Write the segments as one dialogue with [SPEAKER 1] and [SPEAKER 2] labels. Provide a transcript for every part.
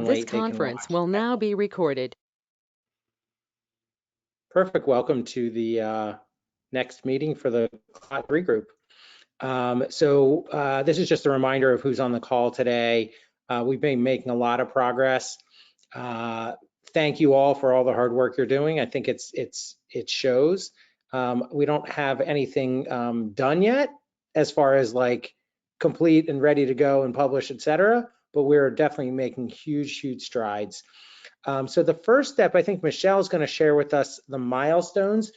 [SPEAKER 1] This conference will now be recorded.
[SPEAKER 2] Perfect. Welcome to the next meeting for the CLOTT 3 group. This is just a reminder of who's on the call today. We've been making a lot of progress. Thank you all for all the hard work you're doing. I think it shows. We don't have anything done yet as far as like complete and ready to go and publish, etc. But we're definitely making huge strides. So the first step, I think Michelle is going to share with us the milestones.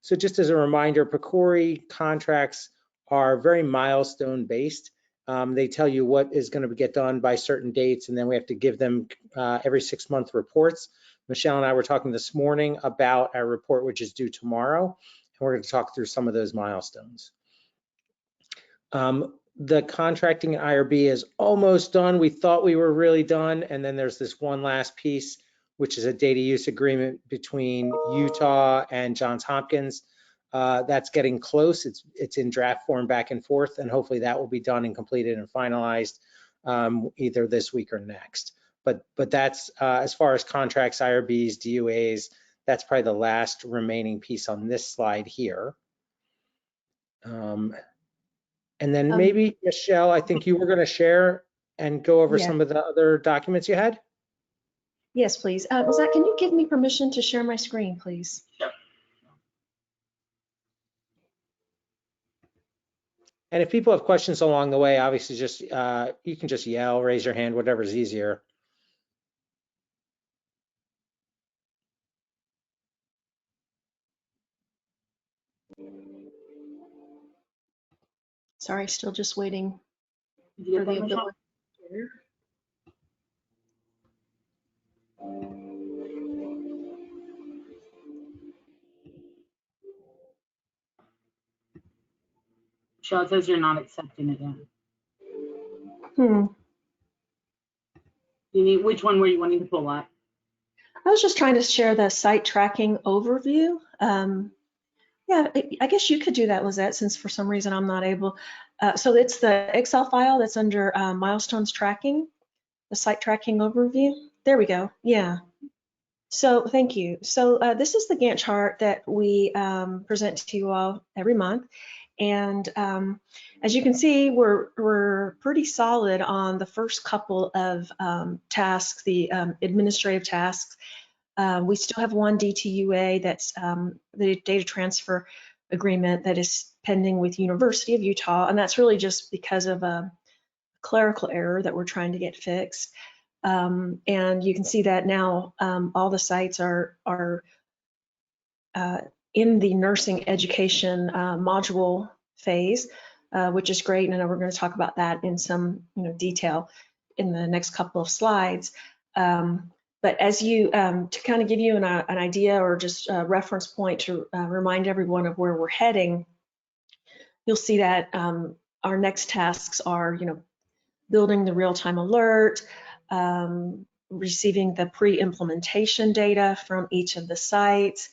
[SPEAKER 2] So just as a reminder, PCORI contracts are very milestone based. They tell you what is going to get done by certain dates, and then we have to give them every 6-month reports. Michelle and I were talking this morning about our report, which is due tomorrow, and we're going to talk through some of those milestones. The contracting at IRB is almost done. We thought we were really done, and then there's this one last piece, which is a data use agreement between Utah and Johns Hopkins. That's getting close. It's in draft form back and forth, and hopefully that will be done and completed and finalized either this week or next. But that's as far as contracts, IRBs, DUAs, that's probably the last remaining piece on this slide here. And then maybe, Michelle, I think you were going to share and go over some of the other documents you had.
[SPEAKER 3] Yes, please. Zach, can you give me permission to share my screen, please?
[SPEAKER 2] Sure. And if people have questions along the way, obviously just you can just yell, raise your hand, whatever's easier.
[SPEAKER 3] Sorry, still just waiting for the ability.
[SPEAKER 4] Michelle, it says you're not accepting it yet. You need, which one were you wanting to pull up?
[SPEAKER 3] I was just trying to share the site tracking overview. Yeah, I guess you could do that, Lizette, since for some reason I'm not able. So it's the Excel file that's under Milestones tracking, the site tracking overview. There we go. Yeah. So thank you. So this is the Gantt chart that we present to you all every month. And as you can see, we're pretty solid on the first couple of tasks, the administrative tasks. We still have one DTUA, that's the data transfer agreement, that is pending with University of Utah, and that's really just because of a clerical error that we're trying to get fixed. And you can see that now all the sites are in the nursing education module phase, which is great, and I know we're going to talk about that in some detail in the next couple of slides. But as you, to kind of give you an idea or just a reference point to remind everyone of where we're heading, you'll see that our next tasks are, building the real-time alert, receiving the pre-implementation data from each of the sites,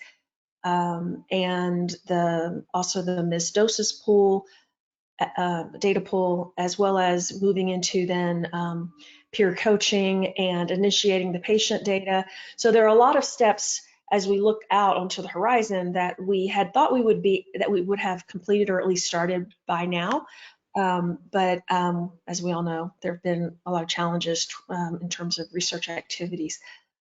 [SPEAKER 3] and also the missed doses pool, data pool, as well as moving into then peer coaching and initiating the patient data. So there are a lot of steps as we look out onto the horizon that we had thought we would have completed or at least started by now. But as we all know, there have been a lot of challenges in terms of research activities.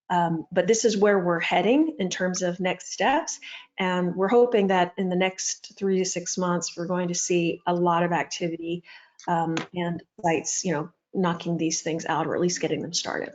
[SPEAKER 3] But this is where we're heading in terms of next steps. And we're hoping that in the next 3 to 6 months, we're going to see a lot of activity and sites, knocking these things out, or at least getting them started.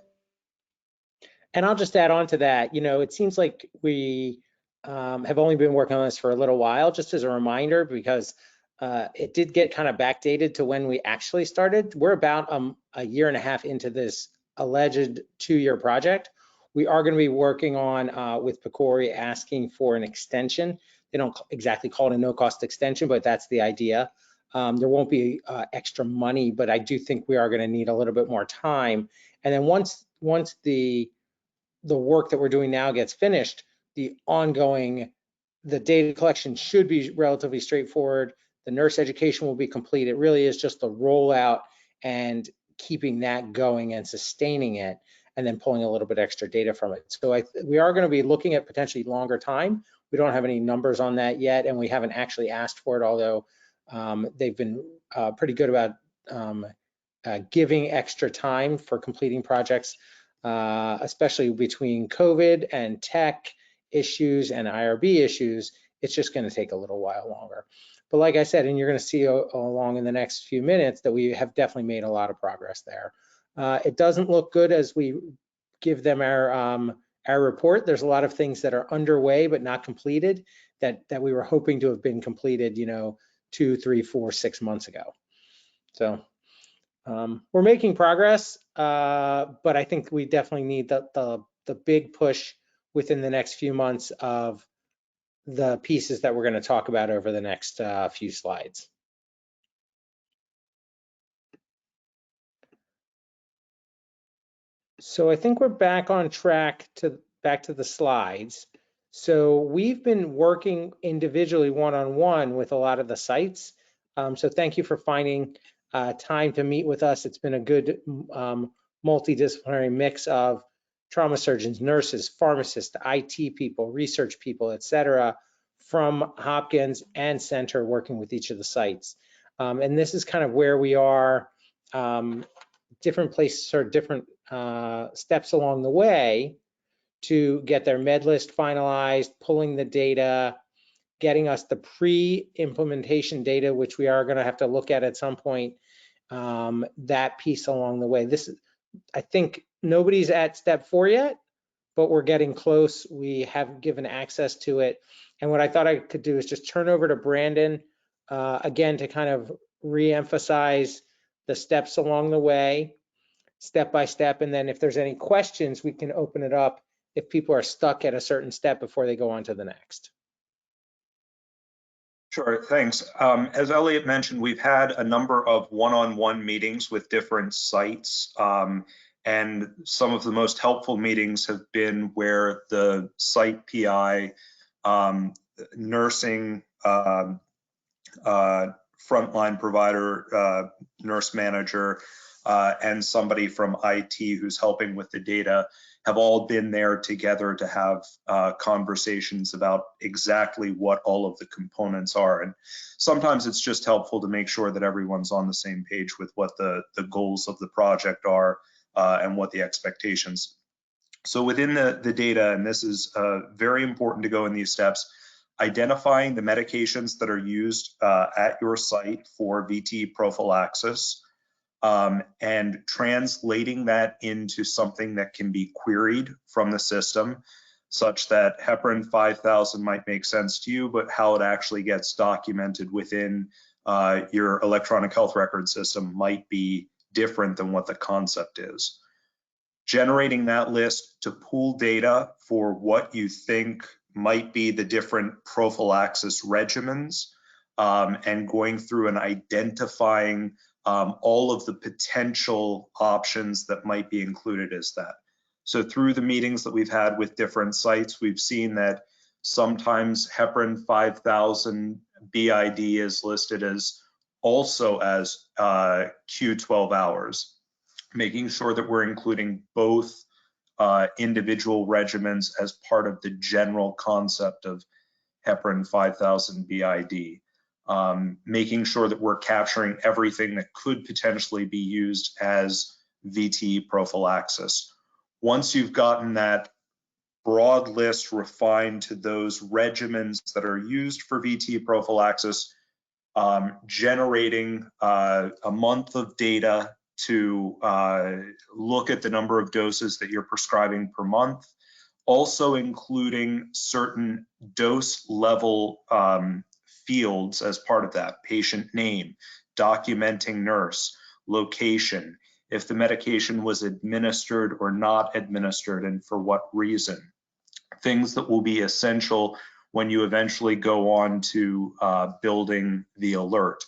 [SPEAKER 2] And I'll just add on to that, it seems like we have only been working on this for a little while, just as a reminder, because it did get kind of backdated to when we actually started. We're about a year and a half into this alleged 2-year project. We are going to be working on with PCORI asking for an extension. They don't exactly call it a no-cost extension, but that's the idea. There won't be extra money, but I do think we are going to need a little bit more time. And then once the work that we're doing now gets finished, the data collection should be relatively straightforward. The nurse education will be complete. It really is just the rollout and keeping that going and sustaining it. and then pulling a little bit extra data from it. So we are going to be looking at potentially longer time. We don't have any numbers on that yet, and we haven't actually asked for it, although they've been pretty good about giving extra time for completing projects, especially between COVID and tech issues and IRB issues. It's just going to take a little while longer. But like I said, and you're going to see along in the next few minutes, that we have definitely made a lot of progress there. It doesn't look good as we give them our report. There's a lot of things that are underway but not completed that we were hoping to have been completed, 2, 3, 4, 6 months ago. So we're making progress, but I think we definitely need the big push within the next few months of the pieces that we're going to talk about over the next few slides. So I think we're back on track back to the slides. So we've been working individually one-on-one with a lot of the sites. So thank you for finding time to meet with us. It's been a good multidisciplinary mix of trauma surgeons, nurses, pharmacists, IT people, research people, et cetera, from Hopkins and Center working with each of the sites. And this is kind of where we are, different places or different steps along the way to get their med list finalized, pulling the data, getting us the pre-implementation data, which we are going to have to look at some point, that piece along the way. I think nobody's at step 4 yet, but we're getting close. We have given access to it. And what I thought I could do is just turn over to Brandon again to kind of re-emphasize the steps along the way, step by step. And then if there's any questions, we can open it up if people are stuck at a certain step before they go on to the next.
[SPEAKER 5] Sure, thanks. As Elliot mentioned, we've had a number of one-on-one meetings with different sites. And some of the most helpful meetings have been where the site PI, nursing, frontline provider, nurse manager, and somebody from IT who's helping with the data have all been there together to have conversations about exactly what all of the components are. And sometimes it's just helpful to make sure that everyone's on the same page with what the goals of the project are and what the expectations. So within the data, and this is very important to go in these steps, identifying the medications that are used at your site for VT prophylaxis, and translating that into something that can be queried from the system, such that heparin 5000 might make sense to you, but how it actually gets documented within your electronic health record system might be different than what the concept is. Generating that list to pool data for what you think might be the different prophylaxis regimens, and going through and identifying all of the potential options that might be included as that. So through the meetings that we've had with different sites, we've seen that sometimes heparin 5000 BID is listed as also as Q12 hours, making sure that we're including both individual regimens as part of the general concept of heparin 5000 BID. Making sure that we're capturing everything that could potentially be used as VT prophylaxis. Once you've gotten that broad list refined to those regimens that are used for VT prophylaxis, generating a month of data to look at the number of doses that you're prescribing per month, also including certain dose level fields as part of that: patient name, documenting nurse, location, if the medication was administered or not administered and for what reason. Things that will be essential when you eventually go on to building the alert.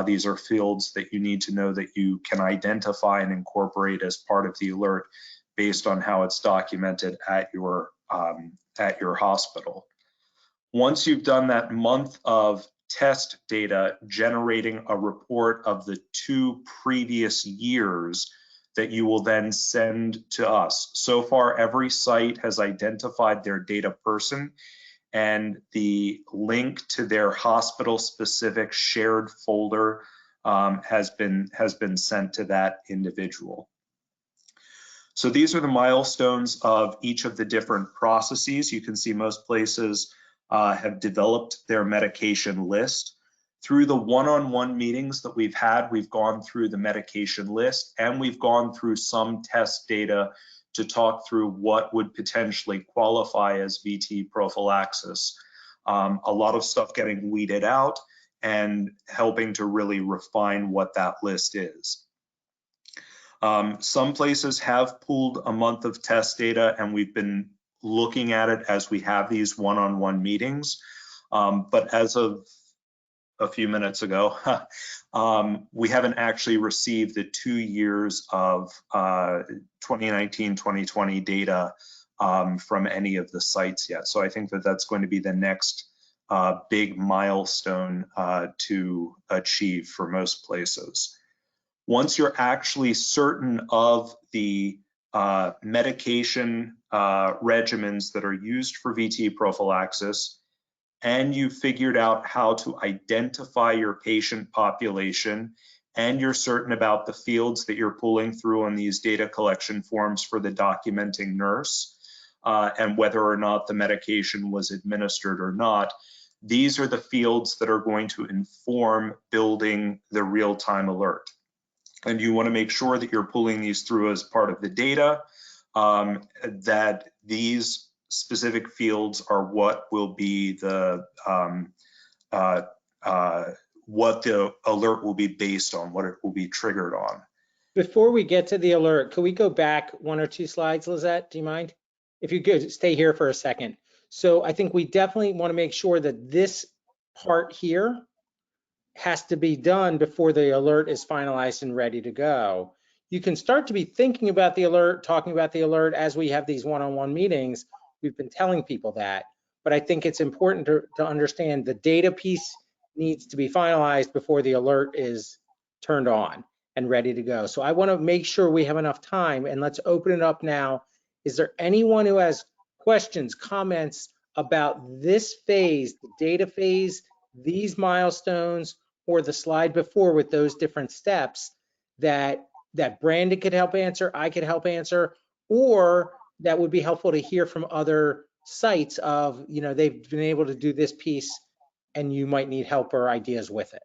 [SPEAKER 5] These are fields that you need to know that you can identify and incorporate as part of the alert based on how it's documented at your hospital. Once you've done that month of test data, generating a report of the 2 previous years that you will then send to us. So far, every site has identified their data person, and the link to their hospital-specific shared folder has been sent to that individual. So these are the milestones of each of the different processes. You can see most places have developed their medication list. Through the one-on-one meetings that we've had, we've gone through the medication list, and we've gone through some test data to talk through what would potentially qualify as VT prophylaxis. A lot of stuff getting weeded out and helping to really refine what that list is. Some places have pulled a month of test data, and we've been looking at it as we have these one-on-one meetings. But as of a few minutes ago, we haven't actually received the 2 years of 2019-2020 data from any of the sites yet. So I think that that's going to be the next big milestone to achieve for most places. Once you're actually certain of the medication regimens that are used for VT prophylaxis, and you've figured out how to identify your patient population, and you're certain about the fields that you're pulling through on these data collection forms for the documenting nurse, and whether or not the medication was administered or not, these are the fields that are going to inform building the real-time alert. And you want to make sure that you're pulling these through as part of the data, that these specific fields are what will be the what the alert will be based on, what it will be triggered on.
[SPEAKER 2] Before we get to the alert, could we go back 1 or 2 slides, Lizette? Do you mind? If you could stay here for a second. So I think we definitely want to make sure that this part here has to be done before the alert is finalized and ready to go. You can start to be thinking about the alert, talking about the alert as we have these one-on-one meetings. We've been telling people that, but I think it's important to understand the data piece needs to be finalized before the alert is turned on and ready to go. So I want to make sure we have enough time, and let's open it up now. Is there anyone who has questions, comments about this phase, the data phase, these milestones, or the slide before with those different steps that Brandon could help answer, I could help answer, or that would be helpful to hear from other sites of, you know, they've been able to do this piece and you might need help or ideas with it.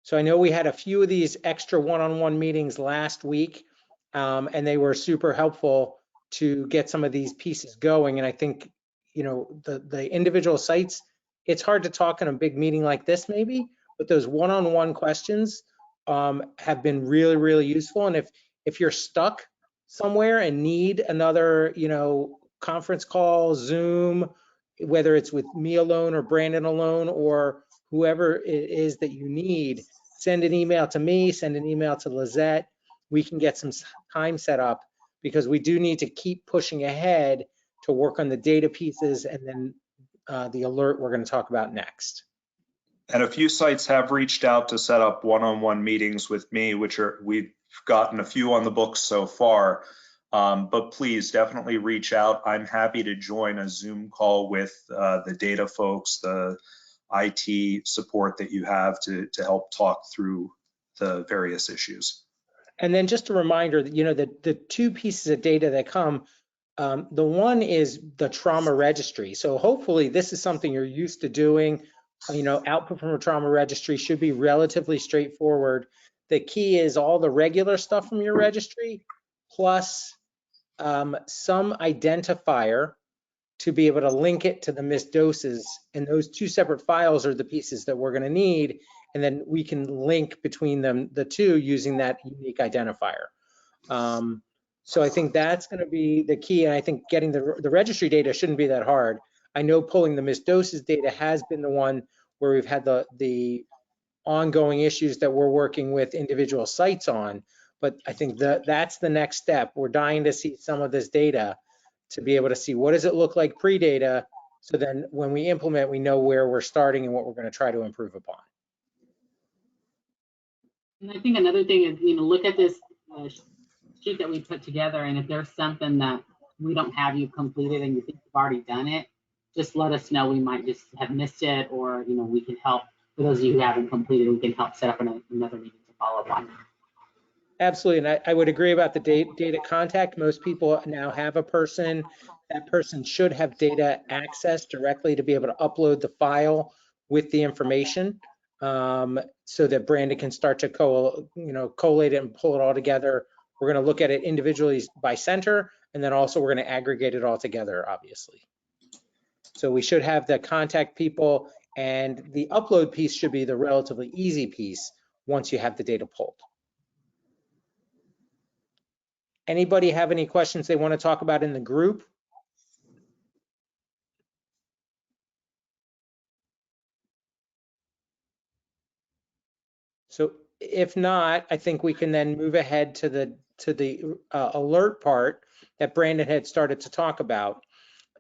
[SPEAKER 2] So I know we had a few of these extra one-on-one meetings last week, and they were super helpful to get some of these pieces going. And I think, you know, the individual sites, it's hard to talk in a big meeting like this maybe, but those one-on-one questions have been really, really useful. And if you're stuck somewhere and need another, you know, conference call, Zoom, whether it's with me alone or Brandon alone or whoever it is that you need, send an email to me, send an email to Lizette. We can get some time set up because we do need to keep pushing ahead to work on the data pieces and then the alert we're going to talk about next.
[SPEAKER 5] And a few sites have reached out to set up one-on-one meetings with me, we've gotten a few on the books so far. But please definitely reach out. I'm happy to join a Zoom call with the data folks, the IT support that you have to help talk through the various issues.
[SPEAKER 2] And then just a reminder that, you know, the 2 pieces of data that come, the one is the trauma registry. So hopefully this is something you're used to doing. You know, output from a trauma registry should be relatively straightforward. The key is all the regular stuff from your registry, plus some identifier to be able to link it to the missed doses. And those 2 separate files are the pieces that we're going to need. And then we can link between them, the 2, using that unique identifier. So I think that's going to be the key. And I think getting the registry data shouldn't be that hard. I know pulling the missed doses data has been the one where we've had the ongoing issues that we're working with individual sites on. But I think that's the next step. We're dying to see some of this data to be able to see what does it look like pre-data So then when we implement, we know where we're starting and what we're going to try to improve upon.
[SPEAKER 4] And I think another thing is, look at this sheet that we put together, and if there's something that we don't have you completed and you think you've already done it, just let us know. We might just have missed it, or we can help. For those of you who haven't completed, we can help set up another meeting to follow up on.
[SPEAKER 2] Absolutely, and I would agree about the data contact. Most people now have a person. That person should have data access directly to be able to upload the file with the information, so that Brandon can start to collate it and pull it all together. We're going to look at it individually by center, and then also we're going to aggregate it all together, obviously. So we should have the contact people, and the upload piece should be the relatively easy piece once you have the data pulled. Anybody have any questions they want to talk about in the group? So if not, I think we can then move ahead to the alert part that Brandon had started to talk about.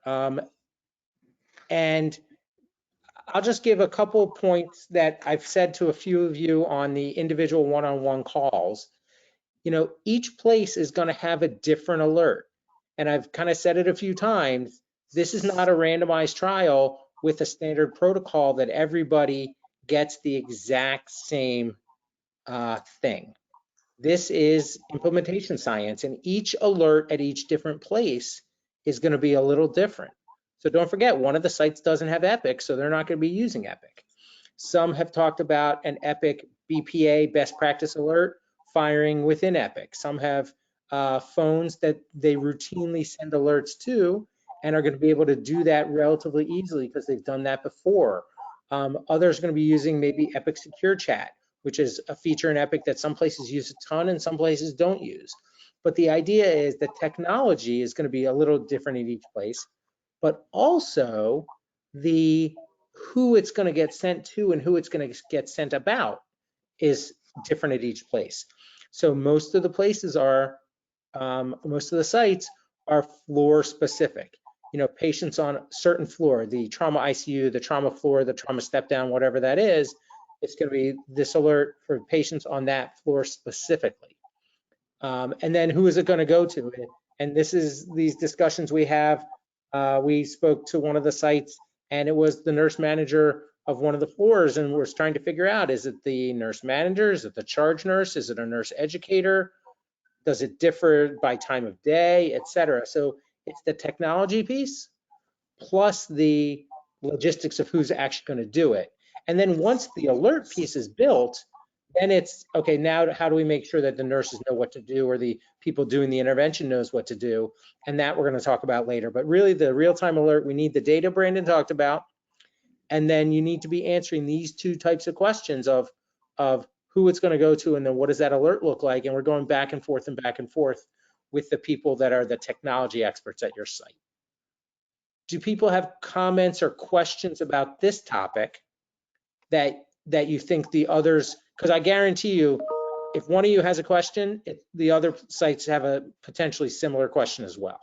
[SPEAKER 2] And I'll just give a couple points that I've said to a few of you on the individual one-on-one calls. Each place is going to have a different alert. And I've kind of said it a few times. This is not a randomized trial with a standard protocol that everybody gets the exact same thing. This is implementation science, and each alert at each different place is going to be a little different. So don't forget, one of the sites doesn't have Epic, so they're not going to be using Epic. Some have talked about an Epic BPA best practice alert firing within Epic. Some have phones that they routinely send alerts to and are going to be able to do that relatively easily because they've done that before. Others are going to be using maybe Epic Secure Chat, which is a feature in Epic that some places use a ton and some places don't use. But the idea is that technology is going to be a little different in each place, but also who it's going to get sent to and who it's going to get sent about is different at each place. So most of the places are, most of the sites are floor specific. Patients on a certain floor, the trauma ICU, the trauma floor, the trauma step down, whatever that is, it's going to be this alert for patients on that floor specifically. And then who is it going to go to? And this is these discussions we have. We spoke to one of the sites, and it was the nurse manager of one of the floors, and we're trying to figure out, is it the nurse manager? Is it the charge nurse? Is it a nurse educator? Does it differ by time of day, et cetera? So it's the technology piece plus the logistics of who's actually going to do it. And then once the alert piece is built, then it's, okay, now how do we make sure that the nurses know what to do, or the people doing the intervention knows what to do? And that we're going to talk about later. But really the real-time alert, we need the data Brandon talked about. And then you need to be answering these two types of questions of who it's going to go to, and then what does that alert look like? And we're going back and forth with the people that are the technology experts at your site. Do people have comments or questions about this topic that you think the others, because I guarantee you, if one of you has a question, the other sites have a potentially similar question as well.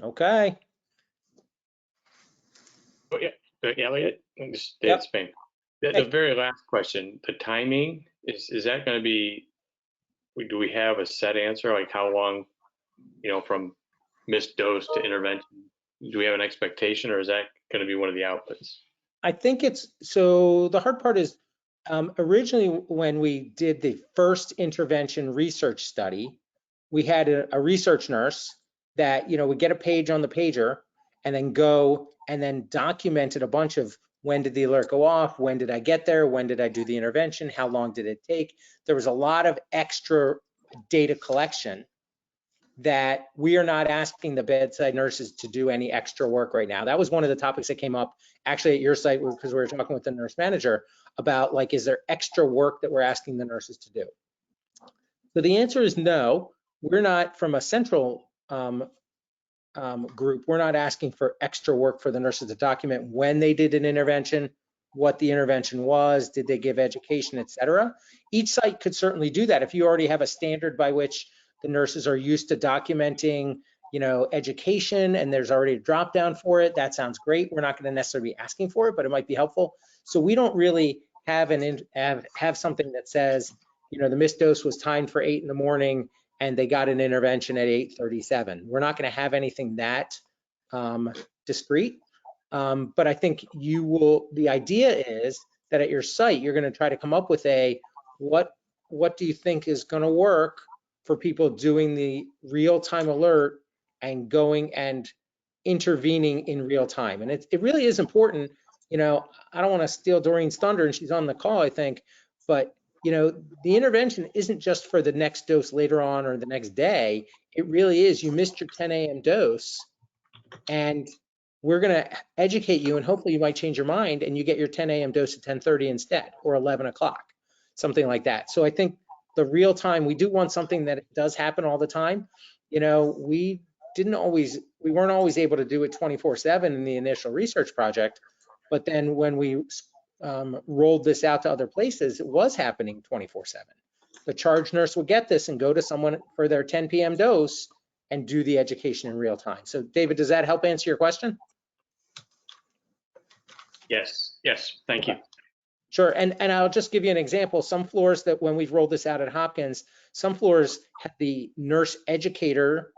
[SPEAKER 2] Okay.
[SPEAKER 6] Oh, yeah, Elliot,
[SPEAKER 2] Yep.
[SPEAKER 6] it's Spain. The very last question, the timing, is that going to be, do we have a set answer, like how long, from missed dose to intervention? Do we have an expectation, or is that going to be one of the outputs?
[SPEAKER 2] I think so the hard part is, originally when we did the first intervention research study, we had a research nurse that, would get a page on the pager and then go and then documented a bunch of, when did the alert go off? When did I get there? When did I do the intervention? How long did it take? There was a lot of extra data collection that we are not asking the bedside nurses to do any extra work right now. That was one of the topics that came up actually at your site, because we were talking with the nurse manager about, like, is there extra work that we're asking the nurses to do? So the answer is no. We're not, from a central group, we're not asking for extra work for the nurses to document when they did an intervention, what the intervention was, did they give education, et cetera. Each site could certainly do that. If you already have a standard by which the nurses are used to documenting, education, and there's already a drop down for it, that sounds great. We're not going to necessarily be asking for it, but it might be helpful. So we don't really have something that says, the missed dose was timed for 8 in the morning and they got an intervention at 8:37. We're not going to have anything that discrete. But I think the idea is that at your site, you're going to try to come up with what do you think is going to work for people doing the real-time alert and going and intervening in real time. And it really is important. I don't want to steal Doreen's thunder, and she's on the call, I think, but the intervention isn't just for the next dose later on or the next day. It really is, you missed your 10 a.m. dose, and we're going to educate you, and hopefully you might change your mind and you get your 10 a.m. dose at 10:30 instead, or 11 o'clock, something like that. So I think the real time, we do want something that does happen all the time. We weren't always able to do it 24/7 in the initial research project, but then when we rolled this out to other places, it was happening 24/7. The charge nurse would get this and go to someone for their 10 p.m. dose and do the education in real time. So David, does that help answer your question?
[SPEAKER 6] Yes, thank you.
[SPEAKER 2] Sure, and I'll just give you an example. Some floors that when we've rolled this out at Hopkins, some floors had the nurse educator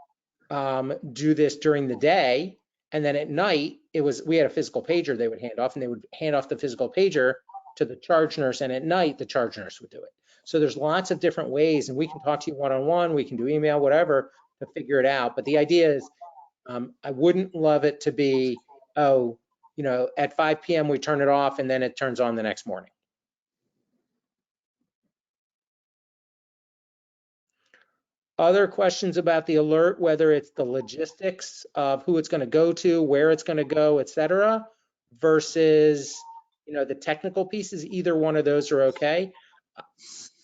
[SPEAKER 2] do this during the day, and then at night we had a physical pager they would hand off, and they would hand off the physical pager to the charge nurse, and at night the charge nurse would do it. So there's lots of different ways, and we can talk to you one-on-one, we can do email, whatever, to figure it out. But the idea is, I wouldn't love it to be, at 5 p.m. we turn it off and then it turns on the next morning. Other questions about the alert, whether it's the logistics of who it's going to go to, where it's going to go, et cetera, versus, the technical pieces, either one of those are okay.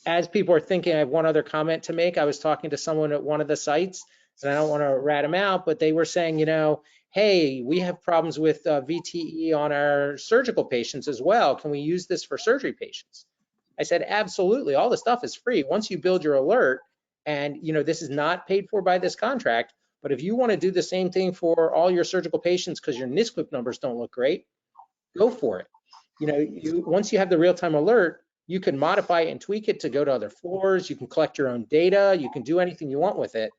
[SPEAKER 2] As people are thinking, I have one other comment to make. I was talking to someone at one of the sites, and I don't want to rat them out, but they were saying, hey, we have problems with VTE on our surgical patients as well. Can we use this for surgery patients? I said, absolutely. All the stuff is free. Once you build your alert, and this is not paid for by this contract, but if you want to do the same thing for all your surgical patients because your NSQIP numbers don't look great, go for it. Once you have the real-time alert, you can modify it and tweak it to go to other floors. You can collect your own data. You can do anything you want with it.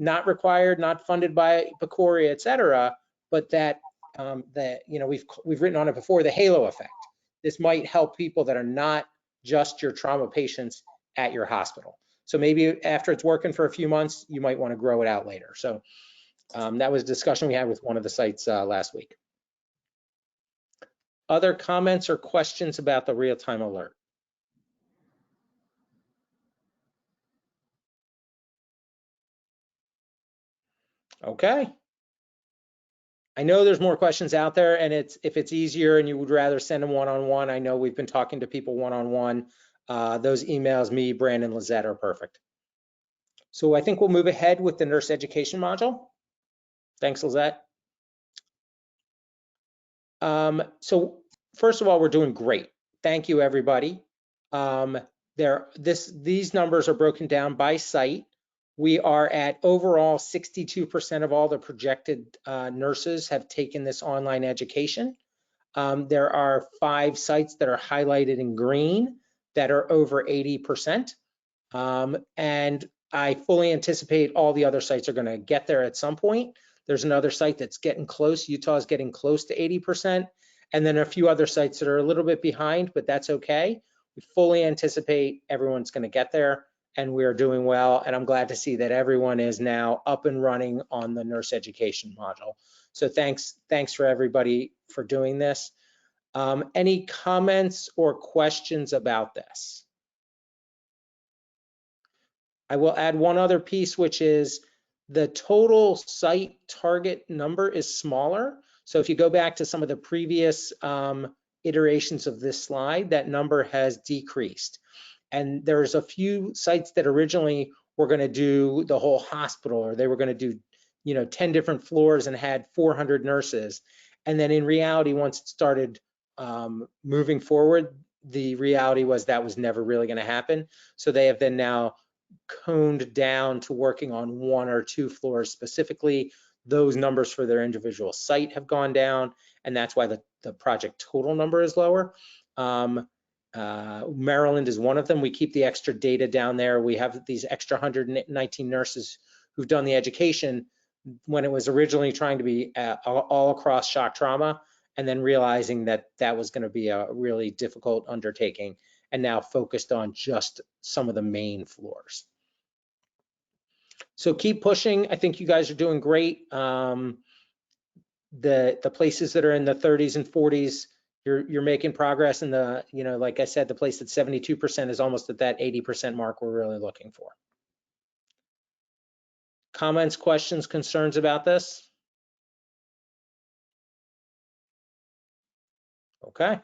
[SPEAKER 2] Not required, not funded by PCORI, et cetera, but we've written on it before, the halo effect. This might help people that are not just your trauma patients at your hospital. So maybe after it's working for a few months, you might want to grow it out later. So that was a discussion we had with one of the sites last week. Other comments or questions about the real-time alert? Okay. I know there's more questions out there, and if it's easier and you would rather send them one-on-one, I know we've been talking to people one-on-one. Those emails, me, Brandon, Lizette, are perfect. So I think we'll move ahead with the nurse education module. Thanks, Lizette. So first of all, we're doing great. Thank you, everybody. These numbers are broken down by site. We are at overall 62% of all the projected nurses have taken this online education. There are 5 sites that are highlighted in green that are over 80%. And I fully anticipate all the other sites are going to get there at some point. There's another site that's getting close. Utah is getting close to 80%. And then a few other sites that are a little bit behind, but that's okay. We fully anticipate everyone's going to get there, and we are doing well. And I'm glad to see that everyone is now up and running on the nurse education module. So thanks for everybody for doing this. Any comments or questions about this? I will add one other piece, which is the total site target number is smaller. So if you go back to some of the previous iterations of this slide, that number has decreased. And there's a few sites that originally were going to do the whole hospital, or they were going to do, 10 different floors and had 400 nurses. And then in reality, once it started moving forward, the reality was that was never really going to happen. So they have then now coned down to working on 1 or 2 floors specifically. Those numbers for their individual site have gone down, and that's why the project total number is lower. Maryland is one of them. We keep the extra data down there. We have these extra 119 nurses who've done the education when it was originally trying to be all across shock trauma, and then realizing that that was going to be a really difficult undertaking, and now focused on just some of the main floors. So keep pushing. I think you guys are doing great. The places that are in the 30s and 40s, you're making progress, and like I said, the place at 72% is almost at that 80% mark we're really looking for. Comments, questions, concerns about this? Okay.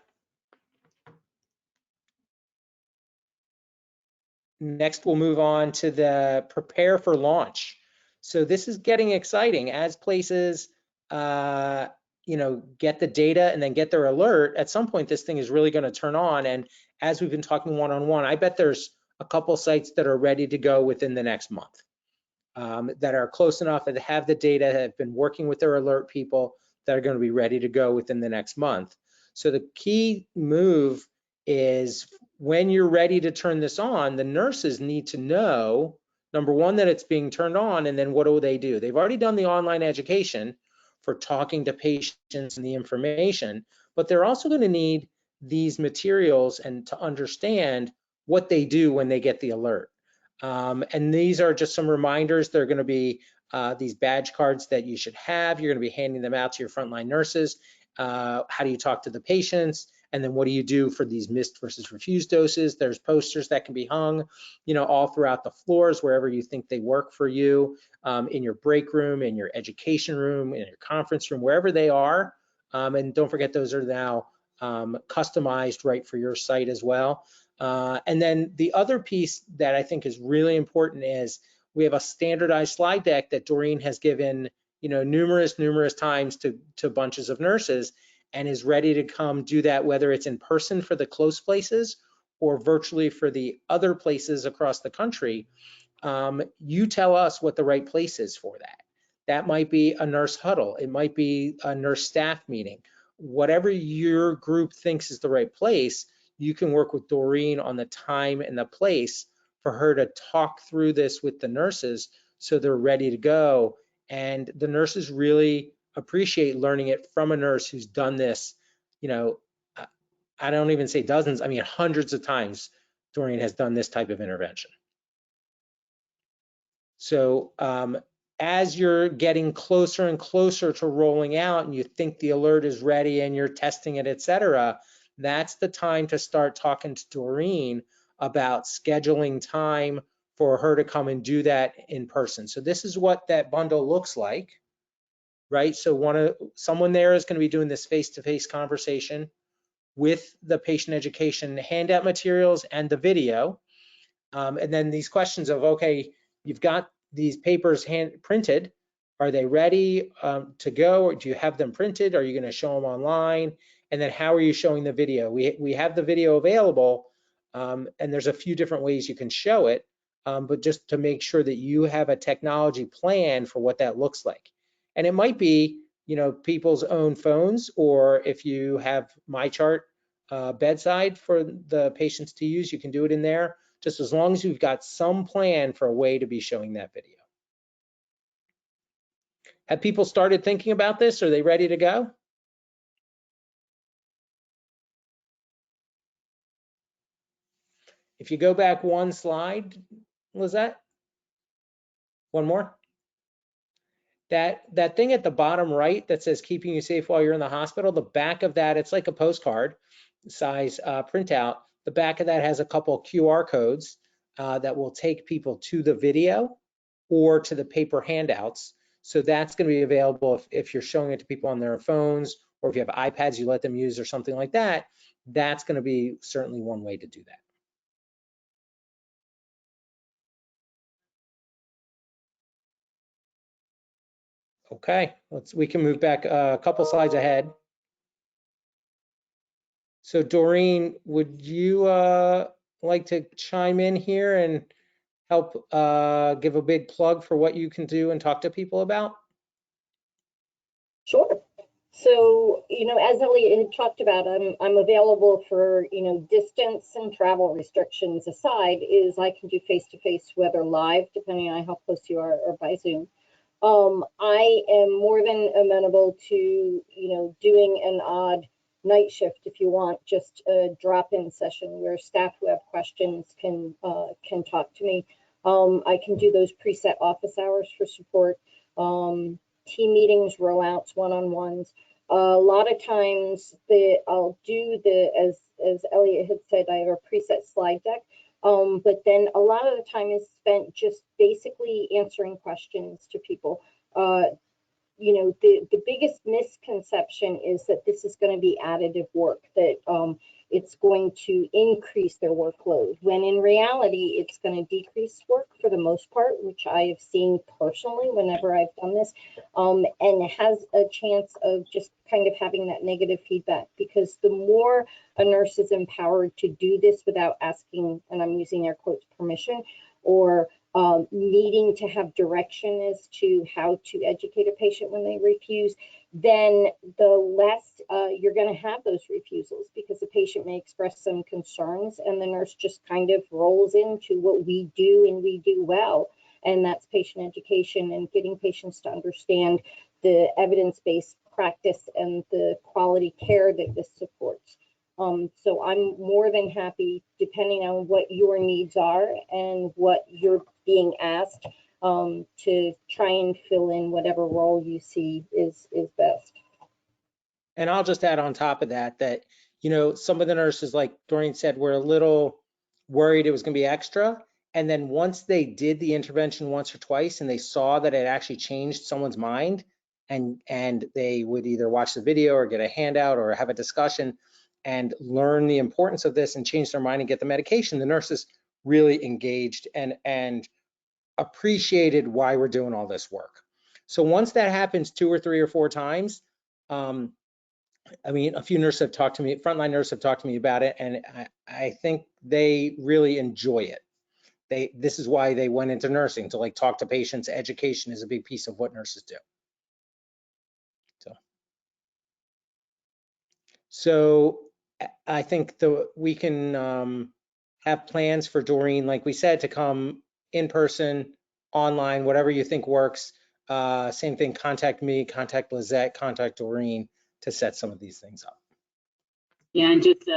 [SPEAKER 2] Next, we'll move on to the prepare for launch. So this is getting exciting as places, get the data and then get their alert. At some point, this thing is really going to turn on. And as we've been talking one-on-one, I bet there's a couple sites that are ready to go within the next month, that are close enough and have the data, have been working with their alert people that are going to be ready to go within the next month. So the key move is, when you're ready to turn this on, the nurses need to know, number one, that it's being turned on, and then what do they do? They've already done the online education for talking to patients and the information, but they're also going to need these materials and to understand what they do when they get the alert. And these are just some reminders. They're going to be these badge cards that you should have. You're going to be handing them out to your frontline nurses. How do you talk to the patients? And then what do you do for these missed versus refused doses? There's posters that can be hung, all throughout the floors, wherever you think they work for you, in your break room, in your education room, in your conference room, wherever they are. And don't forget, those are now customized right for your site as well. And then the other piece that I think is really important is we have a standardized slide deck that Doreen has given, numerous times to bunches of nurses, and is ready to come do that, whether it's in person for the close places or virtually for the other places across the country. You tell us what the right place is for that. That might be a nurse huddle. It might be a nurse staff meeting. Whatever your group thinks is the right place, you can work with Doreen on the time and the place for her to talk through this with the nurses so they're ready to go. And the nurses really appreciate learning it from a nurse who's done this, I don't even say dozens, I mean hundreds of times Doreen has done this type of intervention. So as you're getting closer and closer to rolling out and you think the alert is ready and you're testing it, etc., that's the time to start talking to Doreen about scheduling time for her to come and do that in person. So this is what that bundle looks like, right? So someone there is going to be doing this face-to-face conversation with the patient education handout materials and the video. And then these questions of, okay, you've got these papers hand printed. Are they ready to go, or do you have them printed? Are you going to show them online? And then how are you showing the video? We have the video available, and there's a few different ways you can show it, but just to make sure that you have a technology plan for what that looks like. And it might be, people's own phones, or if you have MyChart bedside for the patients to use, you can do it in there, just as long as you've got some plan for a way to be showing that video. Have people started thinking about this? Are they ready to go? If you go back one slide, Lizette, one more. That thing at the bottom right that says keeping you safe while you're in the hospital, the back of that, it's like a postcard size printout. The back of that has a couple QR codes that will take people to the video or to the paper handouts. So that's going to be available if you're showing it to people on their phones, or if you have iPads you let them use or something like that. That's going to be certainly one way to do that. Okay, we can move back a couple slides ahead. So Doreen, would you like to chime in here and help give a big plug for what you can do and talk to people about?
[SPEAKER 7] Sure. So, as Elliot had talked about, I'm available for, distance and travel restrictions aside, is I can do face-to-face, whether live, depending on how close you are, or by Zoom. I am more than amenable to, doing an odd night shift if you want, just a drop-in session where staff who have questions can talk to me. I can do those preset office hours for support, team meetings, rollouts, one-on-ones. A lot of times I'll do as Elliot had said, I have a preset slide deck. But then a lot of the time is spent just basically answering questions to people. The biggest misconception is that this is going to be additive work, that it's going to increase their workload, when in reality, it's going to decrease work for the most part, which I have seen personally whenever I've done this, and it has a chance of just kind of having that negative feedback, because the more a nurse is empowered to do this without asking, and I'm using air quotes, permission, or needing to have direction as to how to educate a patient when they refuse, then the less you're going to have those refusals, because the patient may express some concerns and the nurse just kind of rolls into what we do and we do well, and that's patient education and getting patients to understand the evidence-based practice and the quality care that this supports. So I'm more than happy, depending on what your needs are and what you're being asked, to try and fill in whatever role you see is best.
[SPEAKER 2] And I'll just add on top of that, some of the nurses, like Doreen said, were a little worried it was going to be extra. And then once they did the intervention once or twice and they saw that it actually changed someone's mind, and they would either watch the video or get a handout or have a discussion and learn the importance of this and change their mind and get the medication, the nurses really engaged and appreciated why we're doing all this work. So once that happens 2 or 3 or 4 times, a few nurses have talked to me, frontline nurses have talked to me about it, and I think they really enjoy it. This is why they went into nursing, to talk to patients. Education is a big piece of what nurses do. So I think we can have plans for Doreen, like we said, to come in person, online, whatever you think works. Same thing, contact me, contact Lizette, contact Doreen to set some of these things up.
[SPEAKER 4] Yeah, and just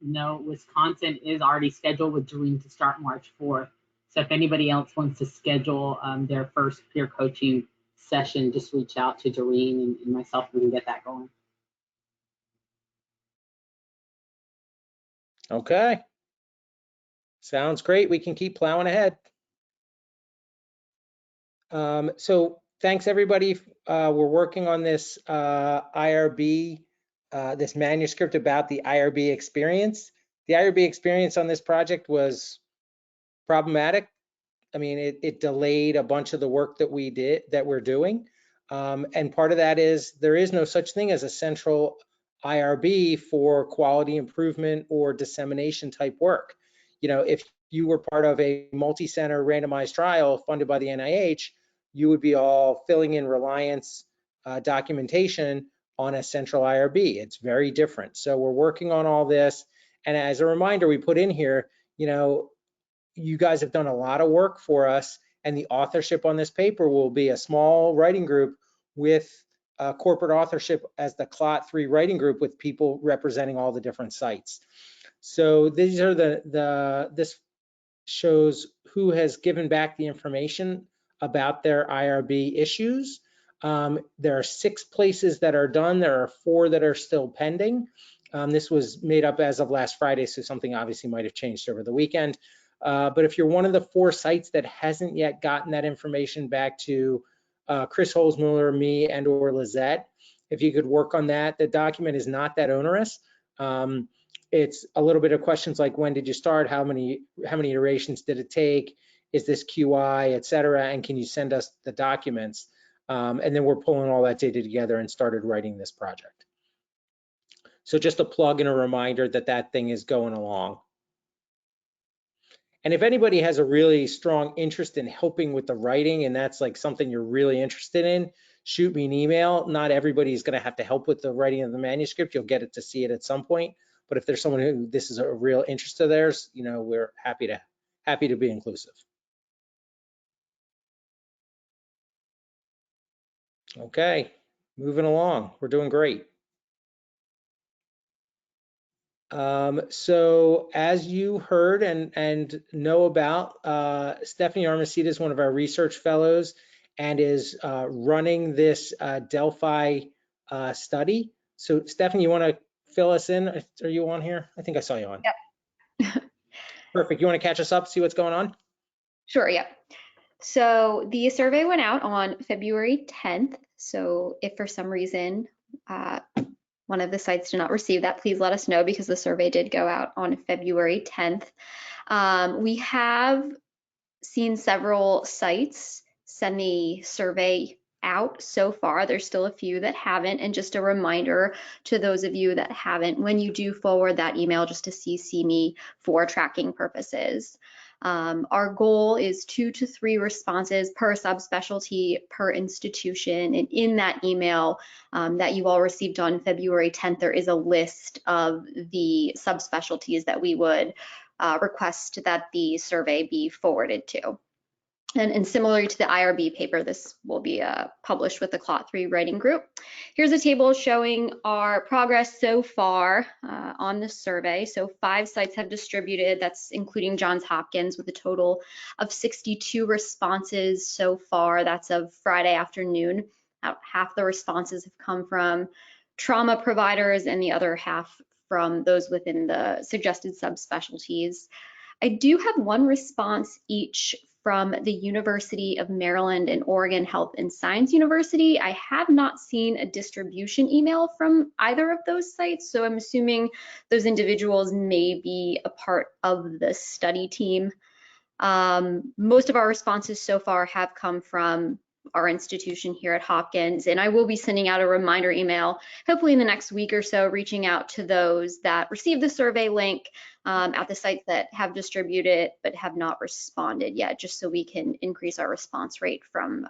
[SPEAKER 4] Wisconsin is already scheduled with Doreen to start March 4th. So if anybody else wants to schedule their first peer coaching session, just reach out to Doreen and myself, and we can get that going.
[SPEAKER 2] Okay. Sounds great. We can keep plowing ahead. So thanks everybody. We're working on this IRB, this manuscript about the IRB experience. The IRB experience on this project was problematic. It delayed a bunch of the work that we're doing. And part of that is there is no such thing as a central IRB for quality improvement or dissemination type work. If you were part of a multi-center randomized trial funded by the NIH, you would be all filling in reliance documentation on a central IRB. It's very different. So we're working on all this. And as a reminder, we put in here, you guys have done a lot of work for us, and the authorship on this paper will be a small writing group with corporate authorship as the CLOTT 3 writing group, with people representing all the different sites. So these are this shows who has given back the information about their IRB issues. There are 6 places that are done. There are 4 that are still pending. This was made up as of last Friday, so something obviously might have changed over the weekend. But if you're one of the 4 sites that hasn't yet gotten that information back to Chris Holzmuller, me, and or Lizette, if you could work on that. The document is not that onerous. It's a little bit of questions like, when did you start? How many iterations did it take? Is this QI, et cetera? And can you send us the documents? And then we're pulling all that data together and started writing this project. So just a plug and a reminder that that thing is going along. And if anybody has a really strong interest in helping with the writing, and that's like something you're really interested in, shoot me an email. Not everybody's going to have to help with the writing of the manuscript. You'll get it to see it at some point. But if there's someone who this is a real interest of theirs, you know, we're happy to be inclusive. Okay, moving along. We're doing great. So as you heard and know about, Stephanie Armacida is one of our research fellows and is running this Delphi study. So Stephanie, you want to fill us in? Are you on here? I think I saw you on.
[SPEAKER 8] Yep.
[SPEAKER 2] Perfect. You want to catch us up, see what's going on?
[SPEAKER 8] Sure, yep. So the survey went out on February 10th. So if for some reason one of the sites did not receive that, please let us know, because the survey did go out on February 10th. We have seen several sites send the survey out so far. There's still a few that haven't, and just a reminder to those of you that haven't, when you do forward that email, just to CC me for tracking purposes. Our goal is 2 to 3 responses per subspecialty per institution, and in that email that you all received on February 10th, there is a list of the subspecialties that we would request that the survey be forwarded to. And similarly to the IRB paper, this will be published with the CLOTT 3 writing group. Here's a table showing our progress so far on the survey. So 5 sites have distributed, that's including Johns Hopkins, with a total of 62 responses so far. That's of Friday afternoon. About half the responses have come from trauma providers and the other half from those within the suggested subspecialties. I do have 1 response each from the University of Maryland and Oregon Health and Science University. I have not seen a distribution email from either of those sites, so I'm assuming those individuals may be a part of the study team. Most of our responses so far have come from our institution here at Hopkins, and I will be sending out a reminder email, hopefully in the next week or so, reaching out to those that received the survey link at the sites that have distributed but have not responded yet, just so we can increase our response rate from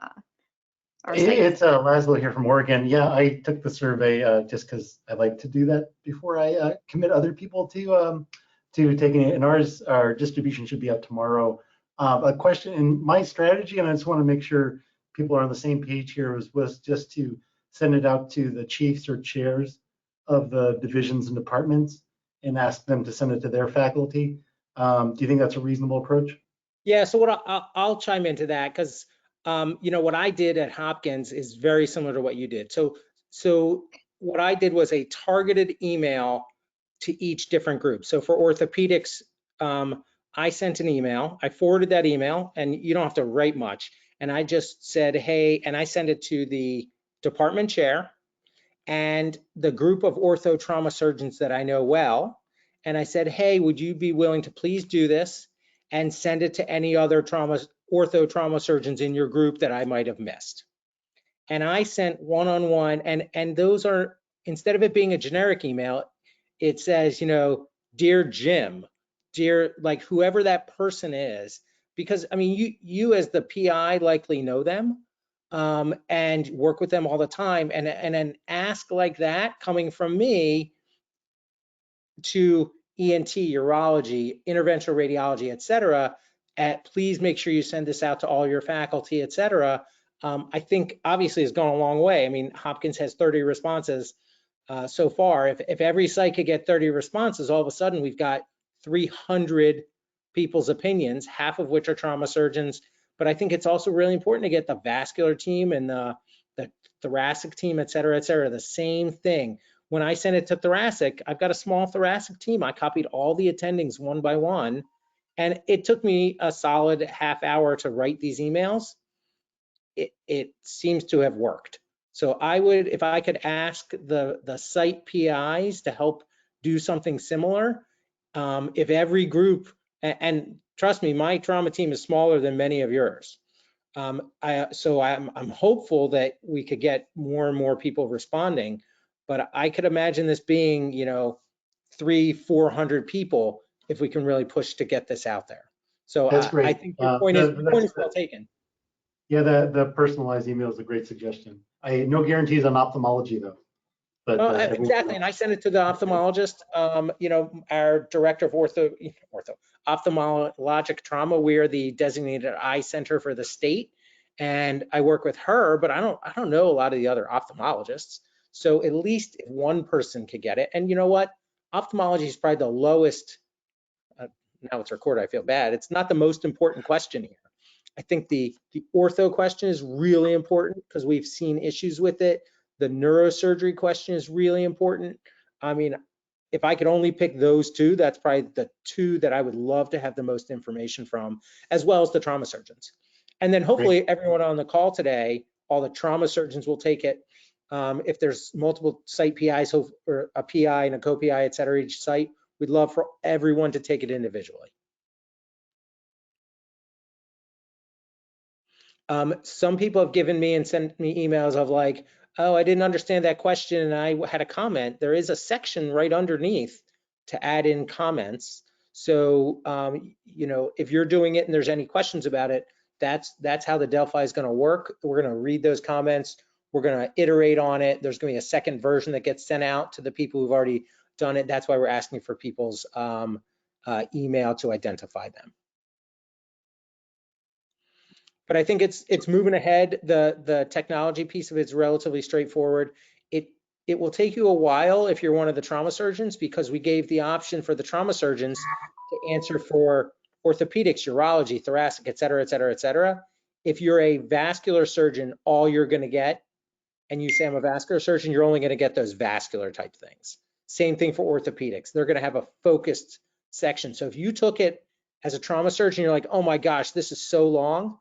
[SPEAKER 8] our site.
[SPEAKER 9] It's Laszlo here from Oregon. Yeah, I took the survey just because I like to do that before I commit other people to taking it. And our distribution should be out tomorrow. A question in my strategy, and I just want to make sure people are on the same page here, was just to send it out to the chiefs or chairs of the divisions and departments and ask them to send it to their faculty. Do you think that's a reasonable approach?
[SPEAKER 2] Yeah, so what I'll chime into that, because you know, what I did at Hopkins is very similar to what you did. So what I did was a targeted email to each different group. So for orthopedics, I sent an email, I forwarded that email, and you don't have to write much. And I just said, hey, and I sent it to the department chair and the group of ortho trauma surgeons that I know well. And I said, hey, would you be willing to please do this and send it to any other ortho trauma surgeons in your group that I might have missed? And I sent one-on-one, and those are, instead of it being a generic email, it says, you know, dear Jim, dear, like whoever that person is, because I mean, you as the PI likely know them and work with them all the time, and an ask like that coming from me to ENT, urology, interventional radiology, et cetera, please make sure you send this out to all your faculty, et cetera, I think obviously has gone a long way. I mean, Hopkins has 30 responses so far. If every site could get 30 responses, all of a sudden we've got 300 people's opinions, half of which are trauma surgeons. But I think it's also really important to get the vascular team and the thoracic team, et cetera, the same thing. When I send it to thoracic, I've got a small thoracic team. I copied all the attendings one by one, and it took me a solid half hour to write these emails. It seems to have worked. So I would, if I could ask the site PIs to help do something similar, if every group, and trust me, my trauma team is smaller than many of yours. So I'm hopeful that we could get more and more people responding, but I could imagine this being, 300-400 people if we can really push to get this out there. So
[SPEAKER 9] That's
[SPEAKER 2] I
[SPEAKER 9] great.
[SPEAKER 2] think your point is well taken.
[SPEAKER 9] Yeah, the personalized email is a great suggestion. No guarantees on ophthalmology though. But
[SPEAKER 2] Exactly, and I sent it to the ophthalmologist. Our director of ophthalmologic trauma. We are the designated eye center for the state, and I work with her. But I don't know a lot of the other ophthalmologists. So at least if one person could get it, and you know what, ophthalmology is probably the lowest. Now it's recorded. I feel bad. It's not the most important question here. I think the ortho question is really important because we've seen issues with it. The neurosurgery question is really important. I mean, if I could only pick those two, that's probably the two that I would love to have the most information from, as well as the trauma surgeons. And then hopefully everyone on the call today, all the trauma surgeons will take it. If there's multiple site PIs, or a PI and a co-PI, et cetera, each site, we'd love for everyone to take it individually. Some people have given me and sent me emails of like, oh, I didn't understand that question and I had a comment. There is a section right underneath to add in comments. So, if you're doing it and there's any questions about it, that's how the Delphi is going to work. We're going to read those comments. We're going to iterate on it. There's going to be a second version that gets sent out to the people who've already done it. That's why we're asking for people's email to identify them. But I think it's moving ahead. The technology piece of it's relatively straightforward. It will take you a while if you're one of the trauma surgeons, because we gave the option for the trauma surgeons to answer for orthopedics, urology, thoracic, et cetera, et cetera, et cetera. If you're a vascular surgeon, all you're going to get, and you say I'm a vascular surgeon, you're only going to get those vascular type things. Same thing for orthopedics. They're going to have a focused section. So if you took it as a trauma surgeon, you're like, oh my gosh, this is so long.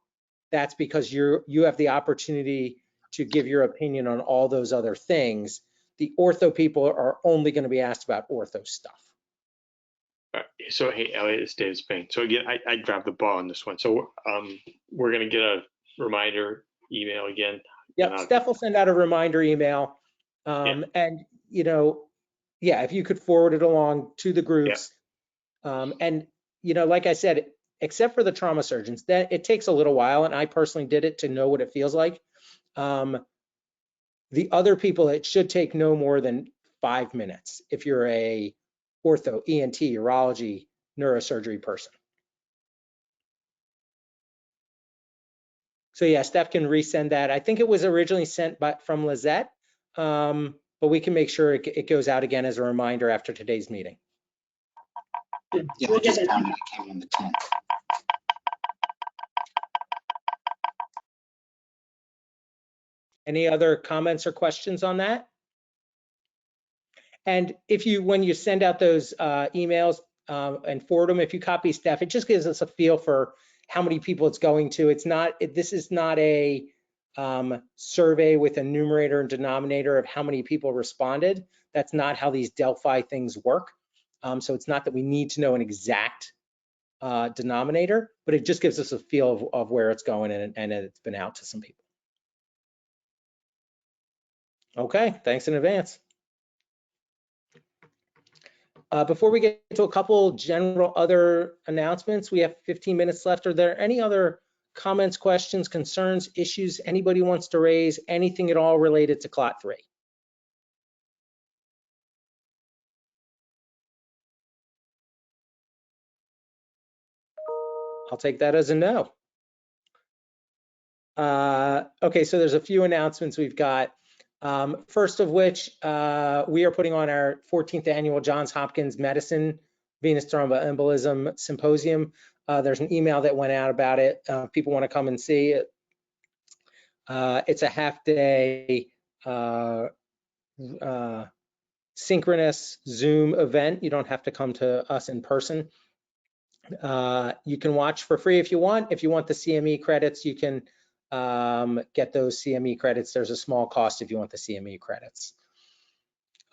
[SPEAKER 2] That's because you have the opportunity to give your opinion on all those other things. The ortho people are only going to be asked about ortho stuff.
[SPEAKER 6] So hey, Elliot, it's Dave Spain. So again, I dropped the ball on this one. So we're going to get a reminder email again.
[SPEAKER 2] Yep, Steph will send out a reminder email. And if you could forward it along to the groups. And like I said, except for the trauma surgeons, that it takes a little while, and I personally did it to know what it feels like. The other people, it should take no more than 5 minutes if you're a ortho, ENT, urology, neurosurgery person. So yeah, Steph can resend that. I think it was originally sent from Lizette, but we can make sure it goes out again as a reminder after today's meeting.
[SPEAKER 10] Yeah, I just found it. It came on the 10th.
[SPEAKER 2] Any other comments or questions on that? And when you send out those emails and forward them, if you copy Steph, it just gives us a feel for how many people it's going to. This is not a survey with a numerator and denominator of how many people responded. That's not how these Delphi things work. So it's not that we need to know an exact denominator, but it just gives us a feel of where it's going, and it's been out to some people. Okay, thanks in advance. Before we get to a couple general other announcements, we have 15 minutes left. Are there any other comments, questions, concerns, issues anybody wants to raise, anything at all related to CLOTT 3? I'll take that as a no. Okay, so there's a few announcements we've got. First of which, we are putting on our 14th annual Johns Hopkins Medicine Venous Thromboembolism Symposium. There's an email that went out about it. People want to come and see it. It's a half-day synchronous Zoom event. You don't have to come to us in person. You can watch for free if you want. If you want the CME credits, you can get those CME credits. There's a small cost if you want the CME credits.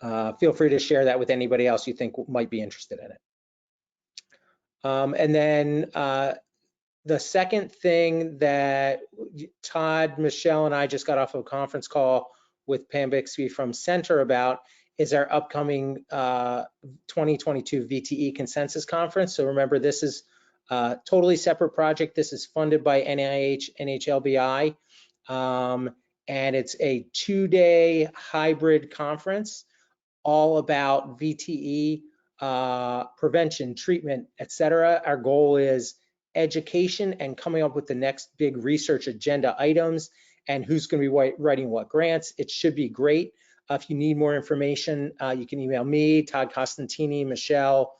[SPEAKER 2] Feel free to share that with anybody else you think might be interested in it. And then The second thing that Todd, Michelle, and I just got off a conference call with Pam Bixby from Center about is our upcoming 2022 VTE Consensus Conference. So remember, this is a totally separate project. This is funded by NIH, NHLBI, and it's a 2-day hybrid conference all about VTE, prevention, treatment, et cetera. Our goal is education and coming up with the next big research agenda items and who's going to be writing what grants. It should be great. If you need more information, you can email me, Todd Costantini, Michelle,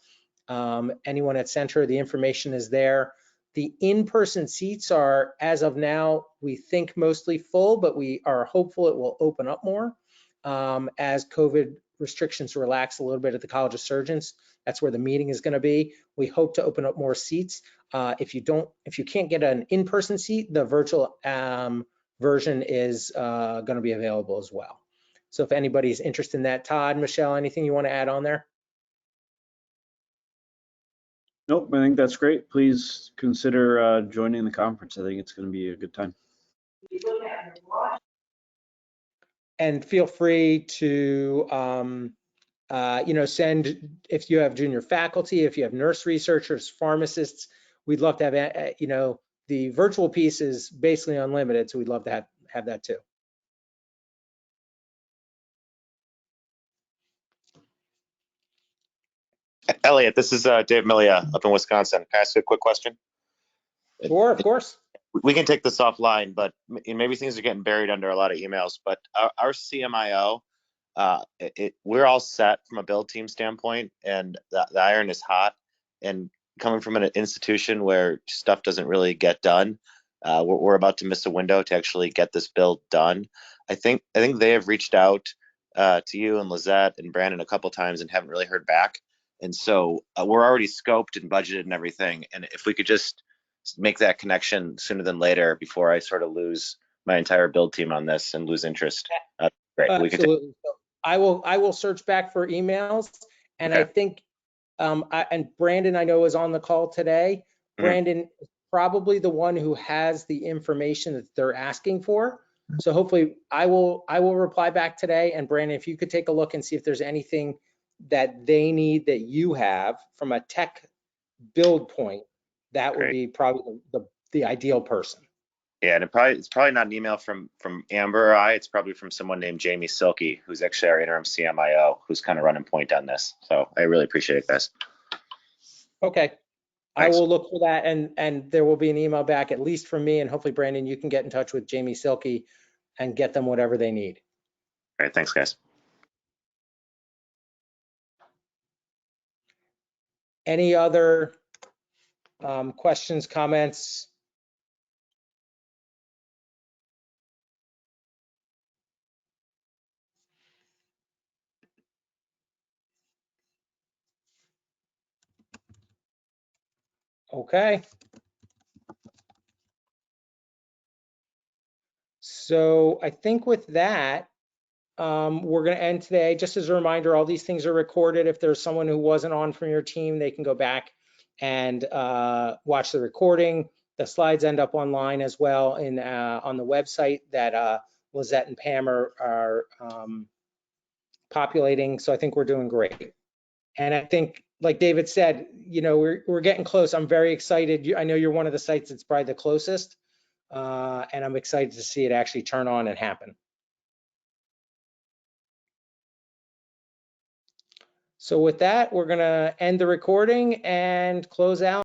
[SPEAKER 2] anyone at Center. The information is there. The in-person seats are, as of now, we think mostly full, but we are hopeful it will open up more as COVID restrictions relax a little bit at the College of Surgeons. That's where the meeting is going to be. We hope to open up more seats. If you can't get an in-person seat, the virtual version is going to be available as well. So if anybody's interested in that, Todd, Michelle, anything you want to add on there?
[SPEAKER 11] Nope, I think that's great. Please consider joining the conference. I think it's going to be a good time.
[SPEAKER 2] And feel free to send, if you have junior faculty, if you have nurse researchers, pharmacists, we'd love to have, the virtual piece is basically unlimited, so we'd love to have that too.
[SPEAKER 12] Elliot, this is Dave Millia up in Wisconsin. Can I ask you a quick question?
[SPEAKER 2] Sure, of course.
[SPEAKER 12] We can take this offline, but maybe things are getting buried under a lot of emails. But our CMIO, we're all set from a build team standpoint, and the iron is hot. And coming from an institution where stuff doesn't really get done, we're about to miss a window to actually get this build done. I think they have reached out to you and Lizette and Brandon a couple times and haven't really heard back. And so we're already scoped and budgeted and everything. And if we could just make that connection sooner than later before I sort of lose my entire build team on this and lose interest. Great.
[SPEAKER 2] Absolutely. I will search back for emails, and okay. I think, and Brandon, I know, is on the call today. Brandon is probably the one who has the information that they're asking for. So hopefully I will reply back today. And Brandon, if you could take a look and see if there's anything that they need that you have from a tech build point, that would be probably the ideal person.
[SPEAKER 12] Yeah, and it's probably not an email from Amber or I. It's probably from someone named Jamie Silkey, who's actually our interim CMIO, who's kind of running point on this. So I really appreciate it, guys.
[SPEAKER 2] Okay. Thanks. I will look for that, and there will be an email back, at least from me, and hopefully, Brandon, you can get in touch with Jamie Silkey and get them whatever they need.
[SPEAKER 12] All right, thanks, guys.
[SPEAKER 2] Any other questions, comments? Okay. So I think with that, we're going to end today. Just as a reminder, all these things are recorded. If there's someone who wasn't on from your team, they can go back and watch the recording. The slides end up online as well on the website that Lizette and Pam are populating. So I think we're doing great. And I think, like David said, we're getting close. I'm very excited. I know you're one of the sites that's probably the closest, and I'm excited to see it actually turn on and happen. So with that, we're going to end the recording and close out.